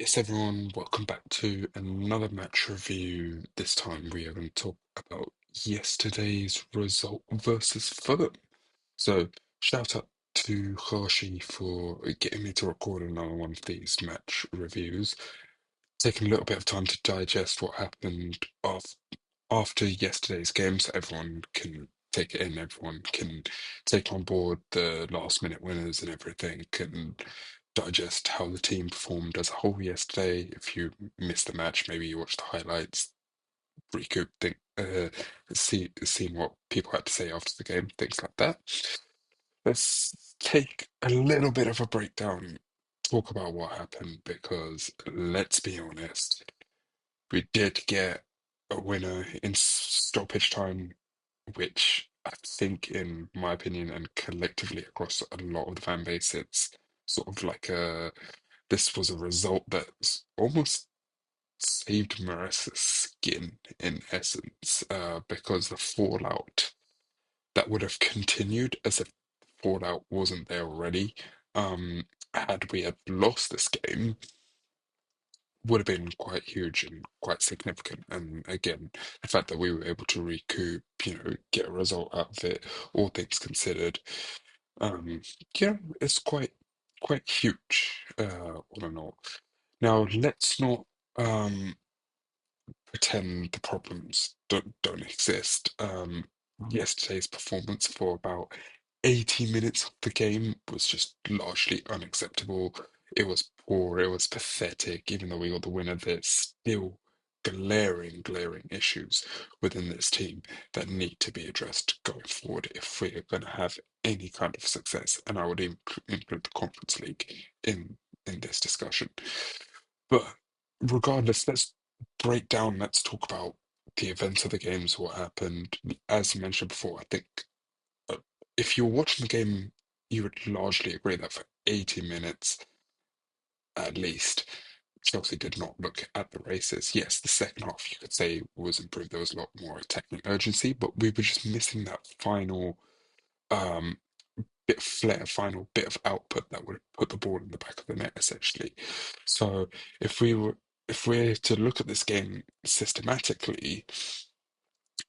Yes, everyone, welcome back to another match review. This time we are going to talk about yesterday's result versus Fulham. So, shout out to Harshy for getting me to record another one of these match reviews. Taking a little bit of time to digest what happened after yesterday's game so everyone can take it in, everyone can take on board the last minute winners and everything, can digest how the team performed as a whole yesterday. If you missed the match, maybe you watched the highlights, recoup, seeing what people had to say after the game, things like that. Let's take a little bit of a breakdown, talk about what happened, because let's be honest, we did get a winner in stoppage time, which I think, in my opinion, and collectively across a lot of the fan base, it's sort of like this was a result that's almost saved Marissa's skin in essence, because the fallout that would have continued as if fallout wasn't there already. Had we had lost this game, would have been quite huge and quite significant. And again, the fact that we were able to recoup, get a result out of it, all things considered, um, it's quite huge, all in all. Now, let's not um pretend the problems don't exist. Yesterday's performance for about 80 minutes of the game was just largely unacceptable. It was poor, it was pathetic. Even though we got the winner, there's still glaring issues within this team that need to be addressed going forward if we're going to have any kind of success. And I would include the Conference League in this discussion. But regardless, let's break down, let's talk about the events of the games, what happened. As mentioned before, I think uh, if you're watching the game, you would largely agree that for 80 minutes at least, Chelsea did not look at the races. Yes, the second half you could say was improved. There was a lot more attacking urgency, but we were just missing that final um, bit of flair, final bit of output that would put the ball in the back of the net, essentially. So if we were if we're to look at this game systematically,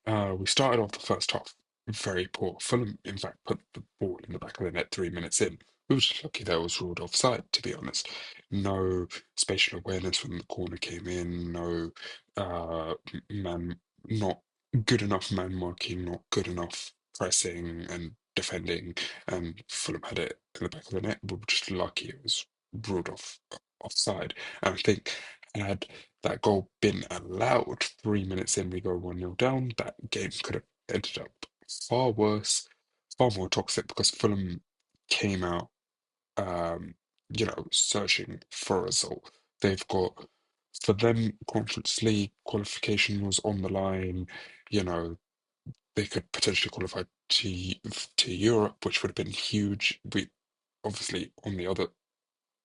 we started off the first half very poor. Fulham, in fact, put the ball in the back of the net 3 minutes in. We were just lucky that was ruled offside, to be honest. No spatial awareness when the corner came in, no man, not good enough man marking, not good enough pressing and defending, and Fulham had it in the back of the net. We were just lucky it was ruled offside. And I think had that goal been allowed 3 minutes in, we go 1-0 down, that game could have ended up far worse, far more toxic because Fulham came out, searching for a result. They've got, for them, Conference League qualification was on the line. You know, they could potentially qualify to Europe, which would have been huge. We obviously on the other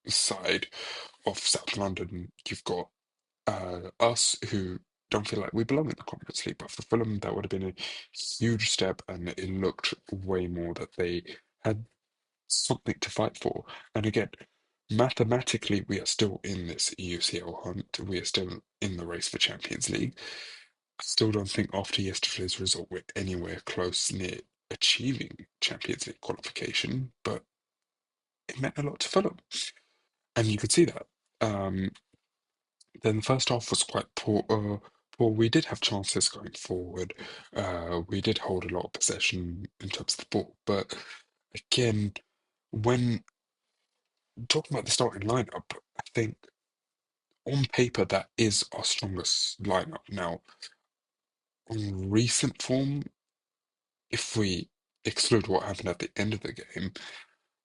side of South London, you've got us who don't feel like we belong in the Conference League. But for Fulham, that would have been a huge step, and it looked way more that they had something to fight for. And again, mathematically, we are still in this UCL hunt. We are still in the race for Champions League. I still don't think after yesterday's result we're anywhere close near achieving Champions League qualification, but it meant a lot to Fulham, and you could see that. Um, Then the first half was quite poor. Poor. We did have chances going forward. We did hold a lot of possession in terms of the ball, but again, when talking about the starting lineup, I think on paper that is our strongest lineup. Now, on recent form, if we exclude what happened at the end of the game,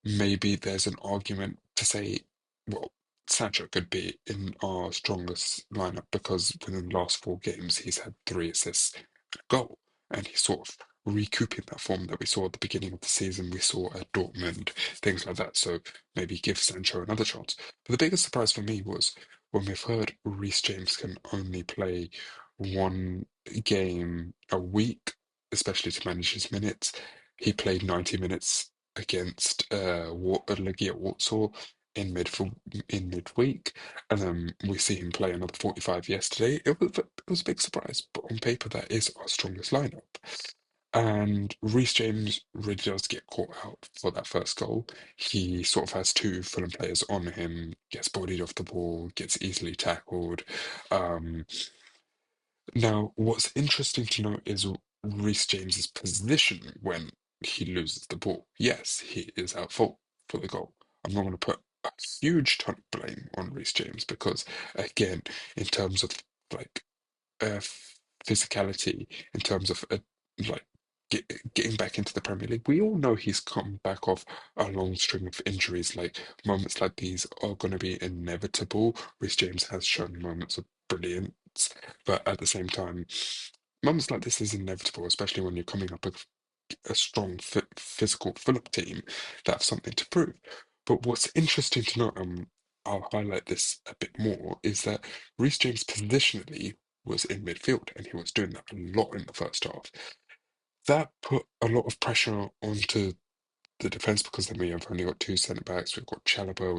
maybe there's an argument to say, well, Sancho could be in our strongest lineup because within the last 4 games he's had 3 assists and a goal, and he's sort of recouping that form that we saw at the beginning of the season. We saw at Dortmund, things like that. So maybe give Sancho another chance. But the biggest surprise for me was when we've heard Reece James can only play one game a week, especially to manage his minutes. He played 90 minutes against Legia Warsaw in midweek, and then we see him play another 45 yesterday. It was a big surprise, but on paper that is our strongest lineup. And Reece James really does get caught out for that first goal. He sort of has two Fulham players on him, gets bodied off the ball, gets easily tackled. Um, Now, what's interesting to note is Reece James's position when he loses the ball. Yes, he is at fault for the goal. I'm not going to put a huge ton of blame on Reece James because, again, in terms of like uh, physicality, in terms of like getting back into the Premier League. We all know he's come back off a long string of injuries. Like moments like these are going to be inevitable. Reece James has shown moments of brilliance, but at the same time, moments like this is inevitable, especially when you're coming up with a strong physical Fulham team that have something to prove. But what's interesting to note, I'll highlight this a bit more, is that Reece James positionally was in midfield and he was doing that a lot in the first half. That put a lot of pressure onto the defence because then we have only got two centre backs. We've got Chalobah,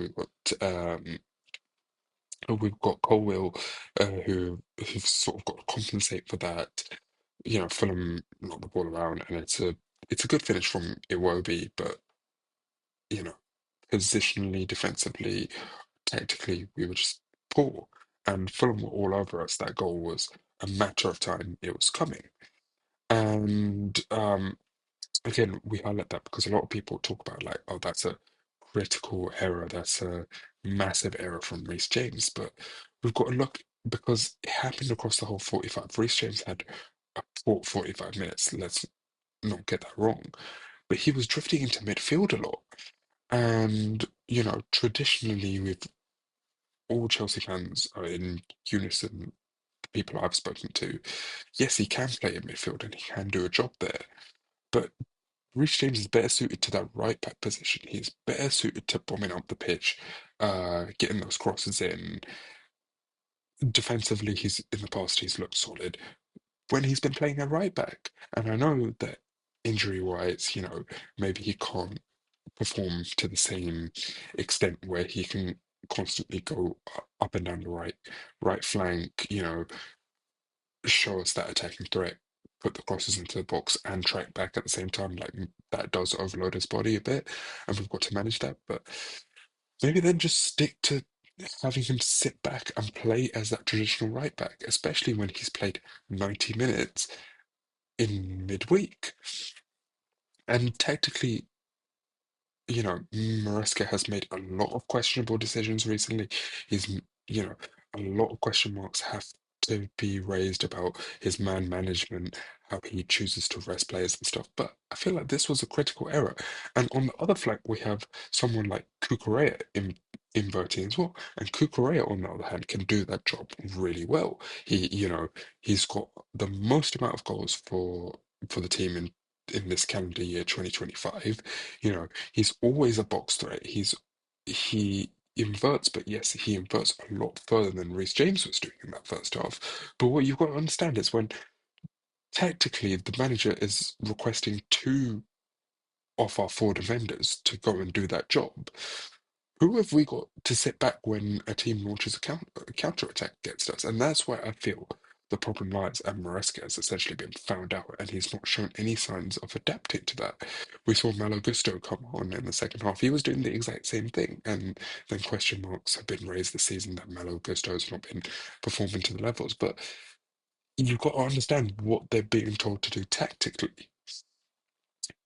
we've got Colwill, who've sort of got to compensate for that. You know, Fulham knock the ball around, and it's a good finish from Iwobi, but you know, positionally, defensively, tactically, we were just poor, and Fulham were all over us. That goal was a matter of time; it was coming, and again, we highlight that because a lot of people talk about like, oh, that's a critical error, that's a massive error from Reece James, but we've got to look because it happened across the whole 45. Reece James had a poor 45 minutes. Let's not get that wrong, but he was drifting into midfield a lot. And, you know, traditionally, with all Chelsea fans are in unison, the people I've spoken to, yes, he can play in midfield and he can do a job there. But Reece James is better suited to that right back position. He's better suited to bombing up the pitch, getting those crosses in. Defensively, he's in the past he's looked solid when he's been playing at right back. And I know that injury-wise, you know, maybe he can't perform to the same extent where he can constantly go up and down the right flank, you know, show us that attacking threat, put the crosses into the box and track back at the same time. Like that does overload his body a bit, and we've got to manage that. But maybe then just stick to having him sit back and play as that traditional right back, especially when he's played 90 minutes in midweek. And tactically, you know, Maresca has made a lot of questionable decisions recently. You know, a lot of question marks have to be raised about his man management, how he chooses to rest players and stuff. But I feel like this was a critical error. And on the other flank, we have someone like Cucurella inverting as well. And Cucurella, on the other hand, can do that job really well. You know, he's got the most amount of goals for the team in this calendar year 2025. You know, he's always a box threat. He inverts, but yes, he inverts a lot further than Reece James was doing in that first half. But what you've got to understand is when tactically the manager is requesting two of our four defenders to go and do that job, who have we got to sit back when a team launches a counter attack against us? And that's where I feel the problem lies. And Maresca has essentially been found out, and he's not shown any signs of adapting to that. We saw Malo Gusto come on in the second half. He was doing the exact same thing, and then question marks have been raised this season that Malo Gusto has not been performing to the levels. But you've got to understand what they're being told to do tactically.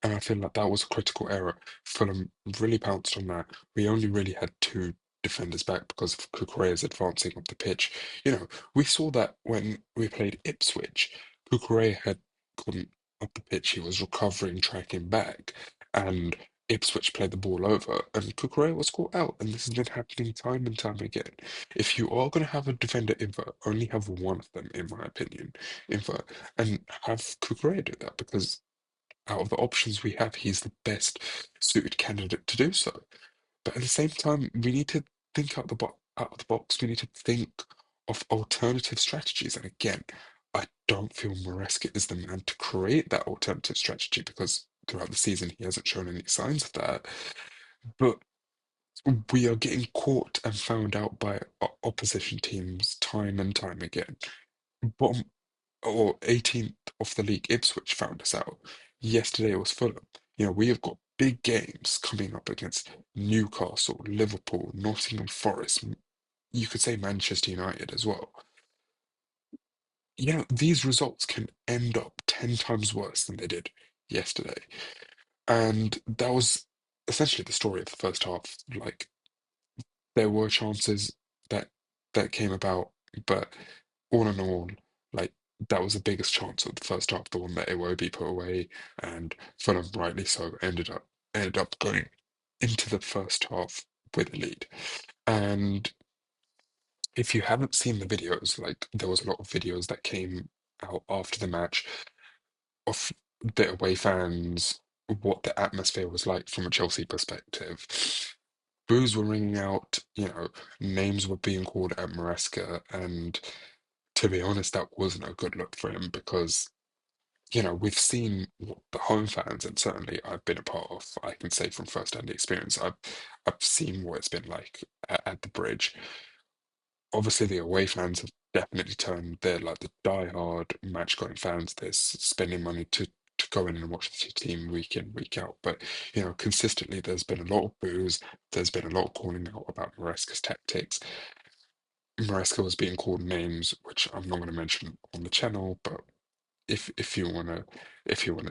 And I feel like that was a critical error. Fulham really pounced on that. We only really had two defenders back because of Cucurella's advancing up the pitch. You know, we saw that when we played Ipswich. Cucurella had gone up the pitch, he was recovering, tracking back, and Ipswich played the ball over, and Cucurella was caught out. And this has been happening time and time again. If you are going to have a defender invert, only have one of them, in my opinion, invert, and have Cucurella do that because out of the options we have, he's the best suited candidate to do so. But at the same time, we need to think out of the box. We need to think of alternative strategies. And again, I don't feel Maresca is the man to create that alternative strategy because throughout the season he hasn't shown any signs of that. But we are getting caught and found out by opposition teams time and time again. Bottom or 18th of the league, Ipswich found us out. Yesterday it was Fulham. We have got big games coming up against Newcastle, Liverpool, Nottingham Forest. You could say Manchester United as well. These results can end up 10 times worse than they did yesterday. And that was essentially the story of the first half. Like, there were chances that came about, but all in all, like that was the biggest chance of the first half, the one that Iwobi put away, and Fulham, rightly so, ended up going into the first half with a lead. And if you haven't seen the videos, like there was a lot of videos that came out after the match of the away fans, what the atmosphere was like from a Chelsea perspective. Boos were ringing out, names were being called at Maresca, and to be honest, that wasn't a good look for him because, we've seen what the home fans, and certainly I've been a part of, I can say from first-hand experience, I've seen what it's been like at the bridge. Obviously, the away fans have definitely turned. They're like the die-hard match-going fans. They're spending money to go in and watch the team week in, week out. But consistently, there's been a lot of boos. There's been a lot of calling out about Maresca's tactics. Maresca was being called names, which I'm not going to mention on the channel. But if you wanna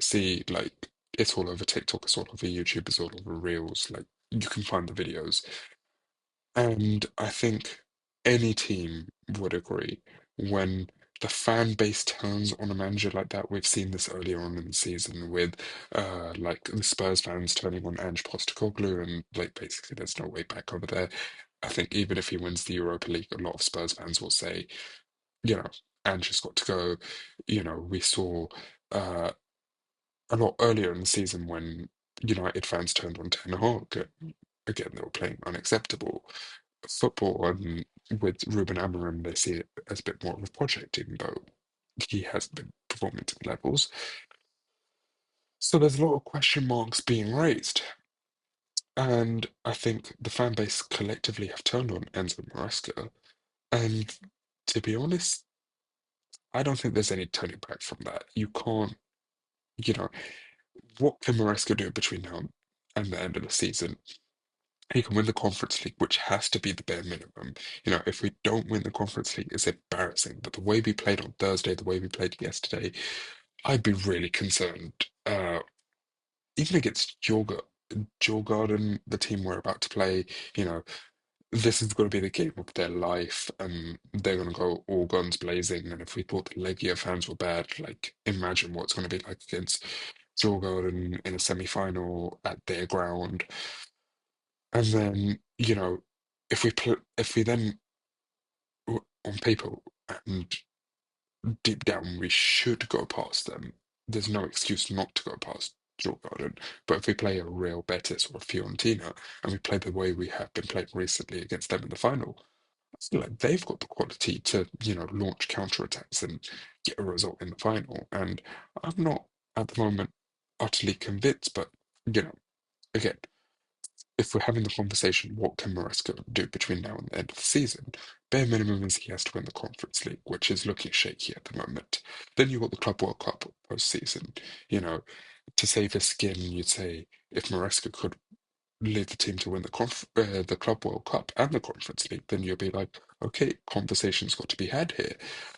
see, like, it's all over TikTok, it's all over YouTube, it's all over Reels. Like, you can find the videos. And I think any team would agree when the fan base turns on a manager like that. We've seen this earlier on in the season with like the Spurs fans turning on Ange Postecoglou, and like basically there's no way back over there. I think even if he wins the Europa League, a lot of Spurs fans will say, you know, Ange has got to go. We saw uh, a lot earlier in the season when United fans turned on Ten Hag. Again, they were playing unacceptable football, and with Ruben Amorim, they see it as a bit more of a project, even though he hasn't been performing to the levels. So there's a lot of question marks being raised, and I think the fan base collectively have turned on Enzo Maresca. And to be honest, I don't think there's any turning back from that. You can't, you know, what can Maresca do between now and the end of the season? He can win the Conference League, which has to be the bare minimum. If we don't win the Conference League, it's embarrassing. But the way we played on Thursday, the way we played yesterday, I'd be really concerned. Even against Djurgården, the team we're about to play, you know, this is going to be the game of their life, and they're going to go all guns blazing. And if we thought the Legia fans were bad, like imagine what it's going to be like against Djurgården in a semi-final at their ground. And then, if we then on paper and deep down we should go past them. There's no excuse not to go past Djurgården. But if we play a Real Betis or a Fiorentina and we play the way we have been playing recently against them in the final, I feel like they've got the quality to, launch counterattacks and get a result in the final. And I'm not at the moment utterly convinced, but again, if we're having the conversation, what can Maresca do between now and the end of the season? Bare minimum is he has to win the Conference League, which is looking shaky at the moment. Then you've got the Club World Cup post-season. You know, to save his skin, you'd say if Maresca could lead the team to win the Club World Cup and the Conference League, then you'll be like, okay, conversation's got to be had here.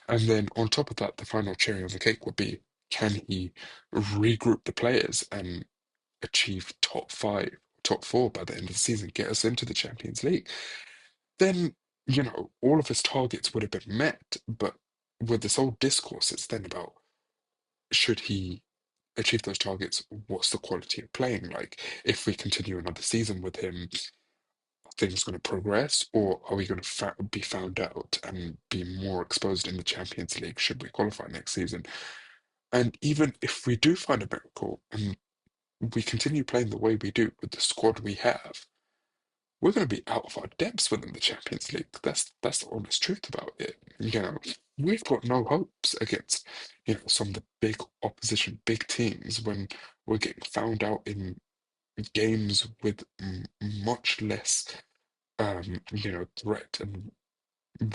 And then on top of that, the final cherry on the cake would be, can he regroup the players and achieve top five, top four by the end of the season, get us into the Champions League, then, all of his targets would have been met. But with this whole discourse, it's then about should he achieve those targets? What's the quality of playing like? If we continue another season with him, are things going to progress, or are we going to be found out and be more exposed in the Champions League should we qualify next season? And even if we do find a miracle and we continue playing the way we do with the squad we have, we're going to be out of our depths within the Champions League. That's the honest truth about it. We've got no hopes against, some of the big opposition, big teams when we're getting found out in games with much less, threat and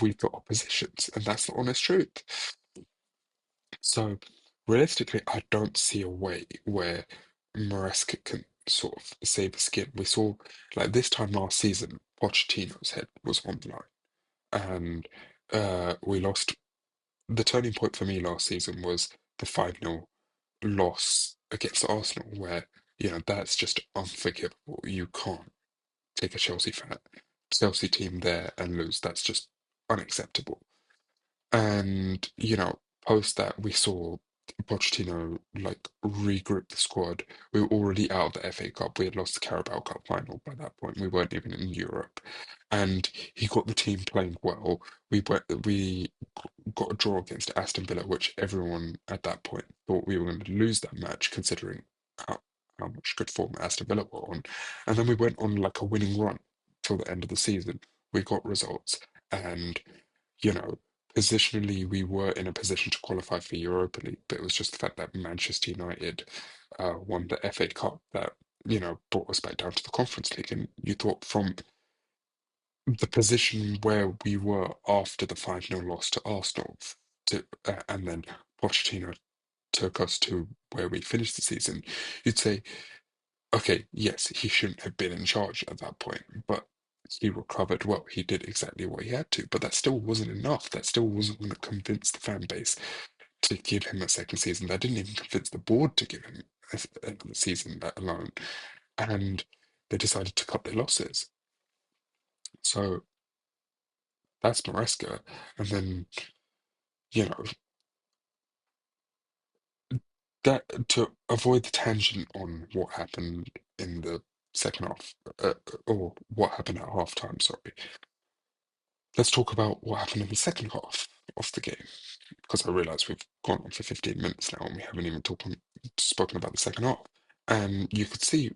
weaker oppositions, and that's the honest truth. So realistically, I don't see a way where Maresca can sort of save his skin. We saw like this time last season, Pochettino's head was on the line, and we lost. The turning point for me last season was the 5-0 loss against Arsenal, where that's just unforgivable. You can't take a Chelsea team there and lose. That's just unacceptable. And, post that, we saw Pochettino like regroup the squad. We were already out of the FA Cup. We had lost the Carabao Cup final by that point. We weren't even in Europe. And he got the team playing well. We got a draw against Aston Villa, which everyone at that point thought we were going to lose that match, considering how much good form Aston Villa were on. And then we went on like a winning run till the end of the season. We got results, and you know, positionally, we were in a position to qualify for Europa League, but it was just the fact that Manchester United won the FA Cup that, brought us back down to the Conference League. And you thought from the position where we were after the 5-0 loss to Arsenal, and then Pochettino took us to where we finished the season, you'd say, okay, yes, he shouldn't have been in charge at that point, but he recovered well. He did exactly what he had to, but that still wasn't enough. That still wasn't going to convince the fan base to give him a second season. That didn't even convince the board to give him a season, let alone. And they decided to cut their losses. So that's Maresca. And then, you know, that to avoid the tangent on what happened in the second half, or what happened at halftime, sorry. Let's talk about what happened in the second half of the game, because I realise we've gone on for 15 minutes now and we haven't even spoken about the second half. And you could see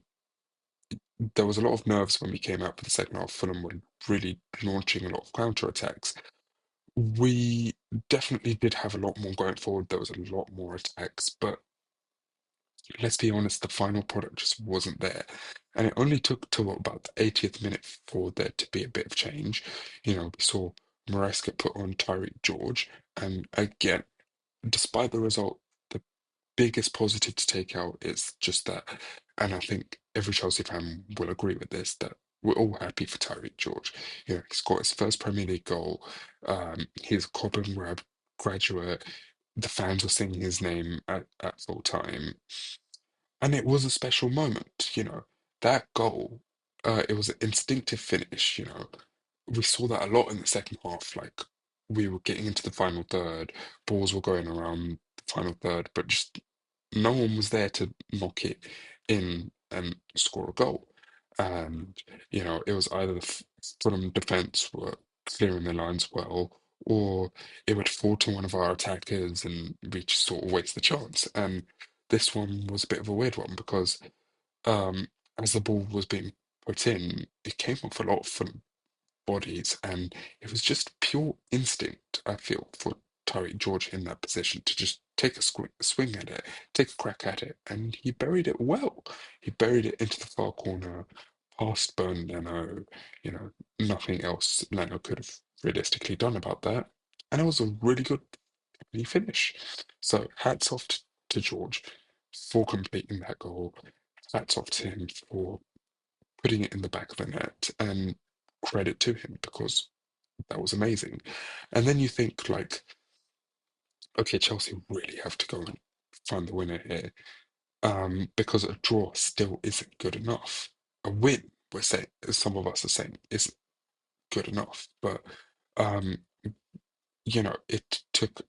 there was a lot of nerves when we came out for the second half. Fulham were really launching a lot of counter attacks. We definitely did have a lot more going forward. There was a lot more attacks, but let's be honest, the final product just wasn't there. And it only took till about the 80th minute for there to be a bit of change. We saw Maresca put on Tyreek George, and again, despite the result, the biggest positive to take out is just that, and I think every Chelsea fan will agree with this, that we're all happy for Tyreek George. He's got his first Premier League goal. He's a Cobham graduate. The fans were singing his name at full time. And it was a special moment, that goal, it was an instinctive finish, We saw that a lot in the second half, like we were getting into the final third, balls were going around the final third, but just no one was there to knock it in and score a goal. And, it was either the Fulham defence were clearing the lines well, or it would fall to one of our attackers and we just sort of waste the chance. And this one was a bit of a weird one because um, as the ball was being put in, it came off a lot of Fulham bodies, and it was just pure instinct, I feel, for Tyreek George in that position to just take a swing at it, take a crack at it, and he buried it well. He buried it into the far corner, past Bern Leno, nothing else Leno could have realistically done about that. And it was a really good finish. So hats off to George for completing that goal. Hats off to him for putting it in the back of the net, and credit to him because that was amazing. And then you think like, okay, Chelsea really have to go and find the winner here, because a draw still isn't good enough. A win, we're saying, some of us are saying, isn't good enough. But um, it took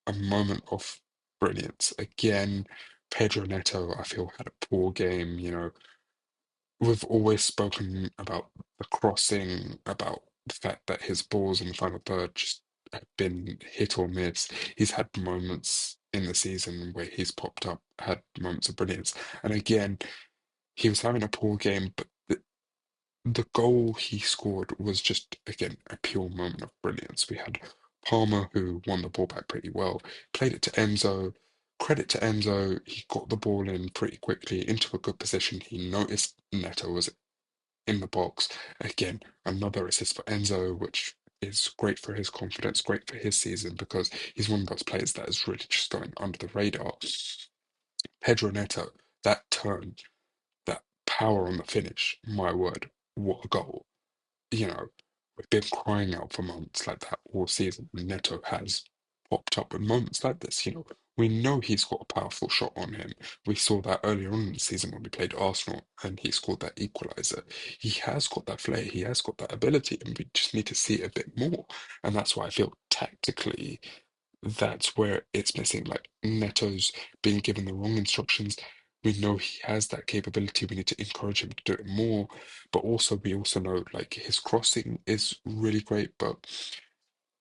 a moment of brilliance. Again, Pedro Neto, I feel, had a poor game. We've always spoken about the crossing, about the fact that his balls in the final third just have been hit or miss. He's had moments in the season where he's popped up, had moments of brilliance. And again, he was having a poor game, but the goal he scored was just, again, a pure moment of brilliance. We had Palmer, who won the ball back pretty well, played it to Enzo. credit to Enzo, he got the ball in pretty quickly into a good position. He noticed Neto was in the box. Again, another assist for Enzo, which is great for his confidence, great for his season because he's one of those players that is really just going under the radar. Pedro Neto, that turn, that power on the finish, my word, what a goal. We've been crying out for moments like that all season. Neto has popped up with moments like this. We know he's got a powerful shot on him. We saw that earlier on in the season when we played Arsenal and he scored that equaliser. He has got that flair, he has got that ability, and we just need to see it a bit more. And that's why I feel tactically that's where it's missing. Like Neto's being given the wrong instructions. We know he has that capability. We need to encourage him to do it more. But also, we also know like his crossing is really great, but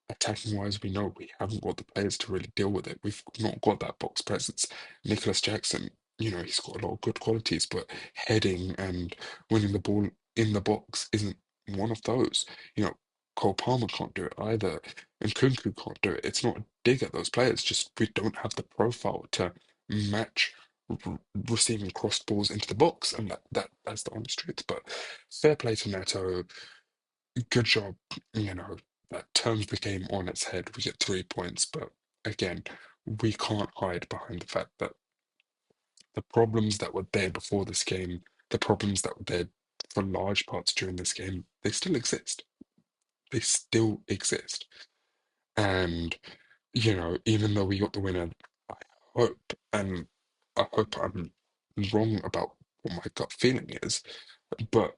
attacking wise, we know we haven't got the players to really deal with it. We've not got that box presence. Nicholas Jackson, he's got a lot of good qualities, but heading and winning the ball in the box isn't one of those. You know, Cole Palmer can't do it either, and Kunku can't do it. It's not a dig at those players, just we don't have the profile to match receiving crossed balls into the box, and that's the honest truth. But fair play to Neto, good job. That turns the game on its head. We get 3 points, but again, we can't hide behind the fact that the problems that were there before this game, the problems that were there for large parts during this game, they still exist. They still exist. And, even though we got the winner, I hope, and I hope I'm wrong about what my gut feeling is, but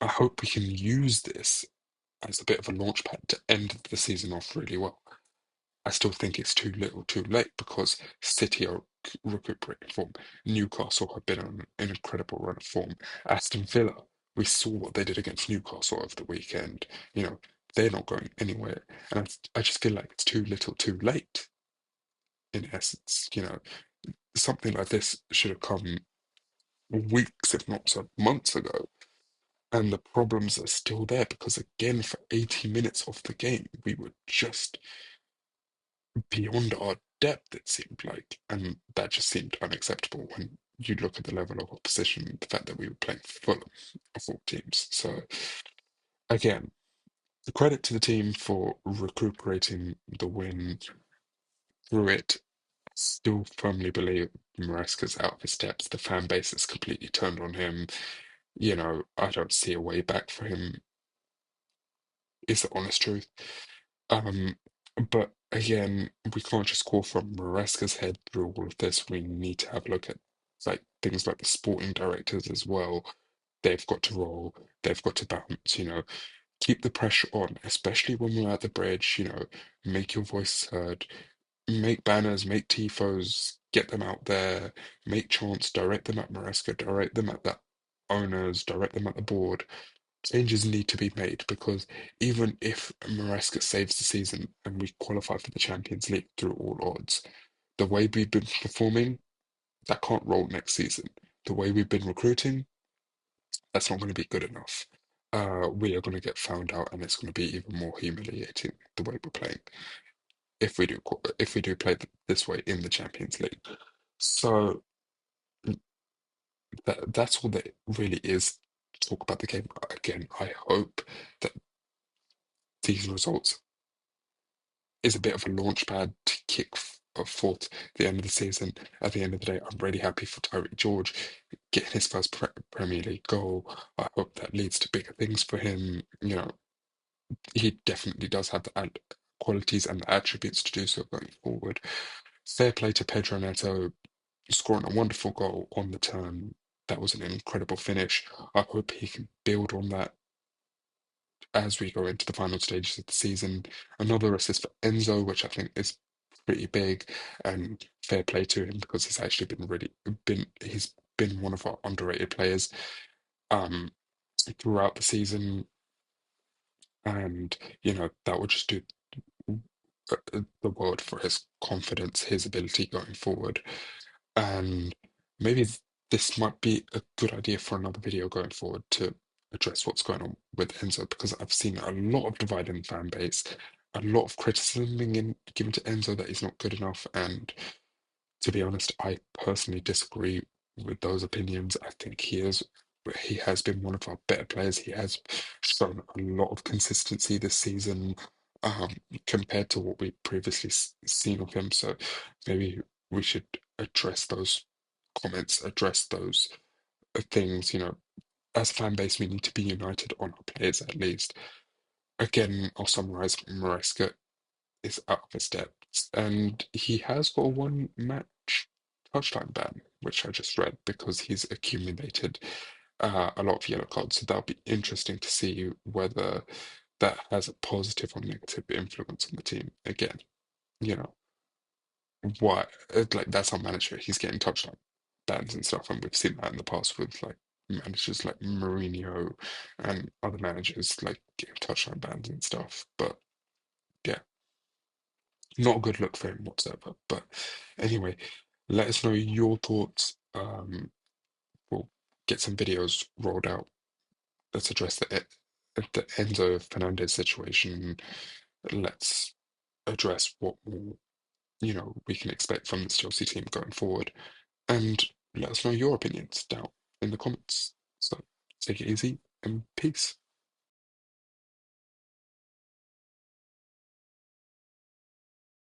I hope we can use this as a bit of a launchpad to end the season off really well. I still think it's too little, too late because City are recuperating form. Newcastle have been on an incredible run of form. Aston Villa, we saw what they did against Newcastle over the weekend. You know, they're not going anywhere. And I just feel like it's too little, too late, in essence. Something like this should have come weeks, if not so months ago. And the problems are still there because, again, for 80 minutes of the game, we were just beyond our depth, it seemed like. And that just seemed unacceptable when you look at the level of opposition, the fact that we were playing Fulham of all teams. So, again, the credit to the team for recuperating the win through it. Still firmly believe Maresca's out of his depth. The fan base has completely turned on him. I don't see a way back for him, is the honest truth. Um, but again, we can't just call from Maresca's head through all of this. We need to have a look at like things like the sporting directors as well. They've got to roll, they've got to bounce, keep the pressure on, especially when we're at the bridge, make your voices heard, make banners, make tifos, get them out there, make chants, direct them at Maresca, direct them at the owners, direct them at the board. Changes need to be made because even if Maresca saves the season and we qualify for the Champions League through all odds, the way we've been performing, that can't roll next season. The way we've been recruiting, that's not going to be good enough. We are going to get found out, and it's going to be even more humiliating the way we're playing if we do play this way in the Champions League. So that's all that really is to talk about the game. Again, I hope that these results is a bit of a launch pad to kick forth the end of the season. At the end of the day, I'm really happy for Tyreek George getting his first Premier League goal. I hope that leads to bigger things for him. He definitely does have the qualities and the attributes to do so going forward. Fair play to Pedro Neto scoring a wonderful goal on the turn. That was an incredible finish. I hope he can build on that as we go into the final stages of the season. Another assist for Enzo, which I think is pretty big, and fair play to him because he's actually he's been one of our underrated players um throughout the season, and that would just do the world for his confidence, his ability going forward. And maybe this might be a good idea for another video going forward to address what's going on with Enzo because I've seen a lot of divide in the fan base, a lot of criticism being given to Enzo that he's not good enough. And To be honest, I personally disagree with those opinions. I think he has been one of our better players. He has shown a lot of consistency this season, um, compared to what we've previously seen of him. So maybe we should address those comments, address those things. As a fan base, we need to be united on our players at least. Again, I'll summarize. Maresca is out of his depths, and he has got a one match touchline ban, which I just read because he's accumulated a lot of yellow cards. So that'll be interesting to see whether that has a positive or negative influence on the team. Again, you know, why like that's our manager. He's getting touchline bans and stuff, and we've seen that in the past with like managers like Mourinho and other managers like getting touchline bans and stuff. But yeah, not a good look for him whatsoever. But anyway, let us know your thoughts. We'll get some videos rolled out. Let's address the Enzo Fernandez situation. Let's address what more, we can expect from this Chelsea team going forward. And let us know your opinions down in the comments. So take it easy and peace.